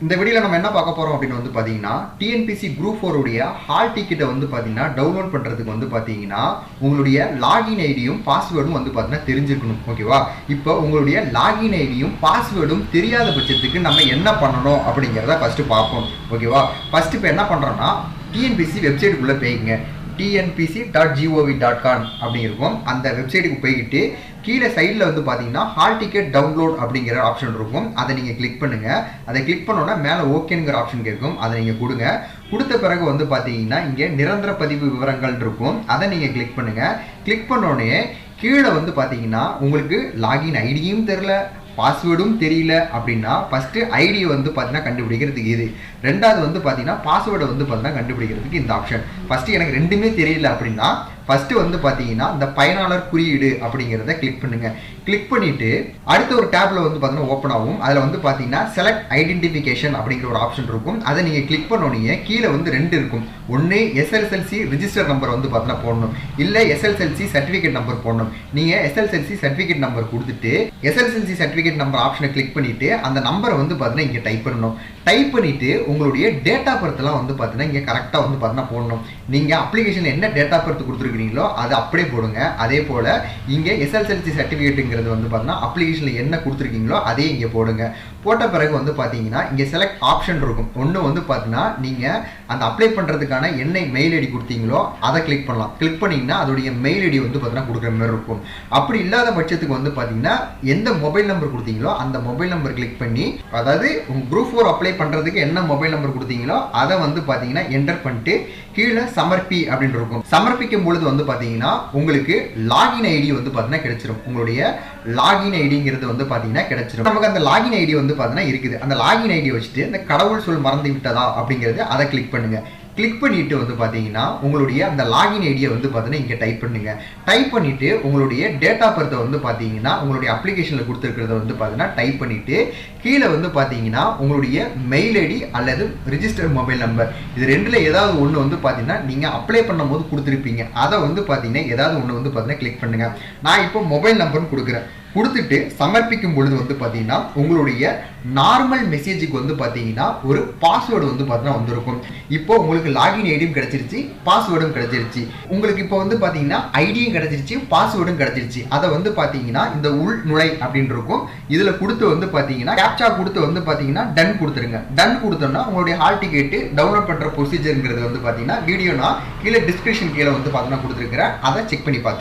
இந்த வீடியோல நம்ம என்ன பார்க்க போறோம் அப்படின்னு வந்து பாத்தீங்கன்னா டிஎன்பிசி குரூப் 4 உடைய ஹால் டிக்கெட்டை வந்து பாத்தீங்கன்னா டவுன்லோட் பண்றதுக்கு வந்து பாத்தீங்கன்னா உங்களுடைய லாகின் ஐடியும் பாஸ்வேர்டும் வந்து பாத்தீங்கன்னா தெரிஞ்சிருக்கணும். ஓகேவா? இப்போ உங்களுடைய லாகின் ஐடியும் பாஸ்வேர்டும் தெரியாத பட்சத்துக்கு நம்ம என்ன பண்ணணும் அப்படிங்கறத ஃபர்ஸ்ட் பார்ப்போம். ஓகேவா? ஃபர்ஸ்ட் இப்போ என்ன பண்றோம்னா டிஎன்பிசி வெப்சைட்டுக்குள்ள போய்ங்க. tnpc.gov.com அப்படி இருக்கும். அந்த வெப்சைட்டுக்கு போய்கிட்டு கீழே சைடில் வந்து பார்த்தீங்கன்னா ஹால் டிக்கெட் டவுன்லோட் அப்படிங்கிற ஆப்ஷன் இருக்கும். அதை நீங்கள் கிளிக் பண்ணுங்கள். அதை கிளிக் பண்ணோன்னா மேலே ஓகேங்கிற ஆப்ஷன் கேட்கும். அதை நீங்கள் கொடுங்க. கொடுத்த பிறகு வந்து பார்த்தீங்கன்னா இங்கே நிரந்தர பதிவு விவரங்கள் இருக்கும். அதை நீங்கள் கிளிக் பண்ணுங்கள். கிளிக் பண்ணோடனே கீழே வந்து பார்த்தீங்கன்னா உங்களுக்கு லாகின் ஐடியும் தெரில, பாஸ்வேர்டும் தெரியல அப்படின்னா ஃபஸ்ட்டு ஐடியை வந்து பார்த்தீங்கன்னா கண்டுபிடிக்கிறதுக்கு இது, ரெண்டாவது வந்து பார்த்தீங்கன்னா பாஸ்வேர்டை வந்து பார்த்தீங்கன்னா கண்டுபிடிக்கிறதுக்கு இந்த ஆப்ஷன். ஃபஸ்ட்டு எனக்கு ரெண்டுமே தெரியல அப்படின்னா ஃபஸ்ட்டு வந்து பார்த்தீங்கன்னா இந்த பயனாளர் குறியீடு அப்படிங்கிறத கிளிக் பண்ணுங்கள். கிளிக் பண்ணிவிட்டு அடுத்த ஒரு டேப்பில் வந்து பார்த்தீங்கன்னா ஓப்பன் ஆகும். அதில் வந்து பார்த்தீங்கன்னா செலக்ட் ஐடென்டிஃபிகேஷன் அப்படிங்கிற ஒரு ஆப்ஷன் இருக்கும். அதை நீங்கள் கிளிக் பண்ணோன்னே கீழே வந்து ரெண்டு இருக்கும். ஒன்று எஸ்எஸ்எல்சி ரிஜிஸ்டர் நம்பர் வந்து பார்த்தீங்கன்னா போடணும், இல்லை எஸ்எஸ்எல்சி சர்டிஃபிகேட் நம்பர் போடணும். நீங்கள் எஸ்எஸ்எல்சி சர்டிஃபிகேட் நம்பர் கொடுத்துட்டு எஸ்எஸ்எல்சி சர்டிஃபிகேட் நம்பர் ஆப்ஷனை கிளிக் பண்ணிவிட்டு அந்த நம்பரை வந்து பார்த்தீங்கன்னா இங்கே டைப் பண்ணணும். டைப் பண்ணிவிட்டு உங்களுடைய டேட் ஆஃப் பர்த்லாம் வந்து பார்த்தீங்கன்னா இங்கே கரெக்டாக வந்து பார்த்தீங்கன்னா போடணும். நீங்கள் அப்ளிகேஷன் என்ன டேட் ஆஃப் பர்த் கொடுத்துருக்கீங்களோ அதை அப்படியே போடுங்க. அதே போல் இங்கே எஸ்எஸ்எல்சி சர்டிஃபிகேட்டுங்கிறது வந்து பார்த்தீங்கன்னா அப்ளிகேஷனில் என்ன கொடுத்துருக்கீங்களோ அதே இங்கே போடுங்க. போட்ட பிறகு வந்து பார்த்தீங்கன்னா இங்கே செலக்ட் ஆப்ஷன் இருக்கும். ஒன்று வந்து பார்த்தீங்கன்னா நீங்கள் அந்த அப்ளை பண்ணுறதுக்கான என்ன மெயில் ஐடி கொடுத்தீங்களோ அதை கிளிக் பண்ணலாம். கிளிக் பண்ணிங்கன்னா அதோடைய மெயில் ஐடி வந்து பார்த்தீங்கன்னா கொடுக்குற மாதிரி இருக்கும். அப்படி இல்லாத பட்சத்துக்கு வந்து பார்த்தீங்கன்னா எந்த மொபைல் நம்பர் கொடுத்தீங்களோ அந்த மொபைல் நம்பர் கிளிக் பண்ணி, அதாவது உங்கள் குரூப் 4 அப்ளை பண்ணுறதுக்கு என்ன மொபைல் நம்பர் கொடுத்தீங்களோ அதை வந்து பார்த்தீங்கன்னா என்டர் பண்ணிட்டு கீழே சமர்ப்பி அப்படின்னு இருக்கும். சமர்ப்பிக்கும் பொழுது வந்து பார்த்தீங்கன்னா உங்களுக்கு லாகின் ஐடி வந்து பார்த்தீங்கன்னா கிடைச்சிரும். உங்களுடைய லாகின் ஐடிங்கிறது வந்து பார்த்தீங்கன்னா கிடைச்சிரும். நமக்கு அந்த லாகின் ஐடி வந்து பார்த்தீங்கன்னா இருக்குது. அந்த லாகின் ஐடியை வச்சுட்டு இந்த கடவுள் சொல் மறந்து விட்டதா அப்படிங்கிறது அதை கிளிக் பண்ணுங்க. கிளிக் பண்ணிட்டு வந்து பார்த்தீங்கன்னா உங்களுடைய அந்த லாகின் ஐடியை வந்து பார்த்தீங்கன்னா இங்கே டைப் பண்ணுங்க. டைப் பண்ணிட்டு உங்களுடைய டேட் ஆஃப் பர்த்தை வந்து பார்த்தீங்கன்னா உங்களுடைய அப்ளிகேஷனில் கொடுத்துருக்கிறத வந்து பார்த்தீங்கன்னா டைப் பண்ணிட்டு கீழே வந்து பார்த்தீங்கன்னா உங்களுடைய மெயில் ஐடி அல்லது ரிஜிஸ்டர் மொபைல் நம்பர் இது ரெண்டில் ஏதாவது ஒன்று வந்து பார்த்தீங்கன்னா நீங்கள் அப்ளை பண்ணும்போது கொடுத்துருப்பீங்க. அதை வந்து பார்த்தீங்கன்னா ஏதாவது ஒன்று வந்து பார்த்தீங்கன்னா கிளிக் பண்ணுங்க. நான் இப்போ மொபைல் நம்பர்னு கொடுக்குறேன். கொடுத்துட்டு சமர்ப்பிக்கும் பொழுது வந்து பார்த்தீங்கன்னா உங்களுடைய நார்மல் மெசேஜுக்கு வந்து பார்த்தீங்கன்னா ஒரு பாஸ்வேர்டு வந்து பார்த்தீங்கன்னா வந்திருக்கும். இப்போ உங்களுக்கு லாகின் ஐடியும் கிடைச்சிருச்சு, பாஸ்வேர்டும் கிடைச்சிருச்சு. உங்களுக்கு இப்போ வந்து பார்த்தீங்கன்னா ஐடியும் கிடைச்சிருச்சு, பாஸ்வேர்டும் கிடைச்சிருச்சு. அதை வந்து பார்த்தீங்கன்னா இந்த உள் நுழை அப்படின்னு இருக்கும். இதில் கொடுத்து வந்து பார்த்தீங்கன்னா கேப்சா கொடுத்து வந்து பார்த்தீங்கன்னா டன் கொடுத்துருங்க. டன் கொடுத்தோம்னா உங்களுடைய ஹால் டிக்கெட்டு டவுன்லோட் பண்ணுற ப்ரொசீஜருங்கிறது வந்து பார்த்தீங்கன்னா வீடியோ நான் கீழே டிஸ்கிரிப்ஷன் கீழே வந்து பார்த்தீங்கன்னா கொடுத்துருக்கிறேன். அதை செக் பண்ணி பார்த்து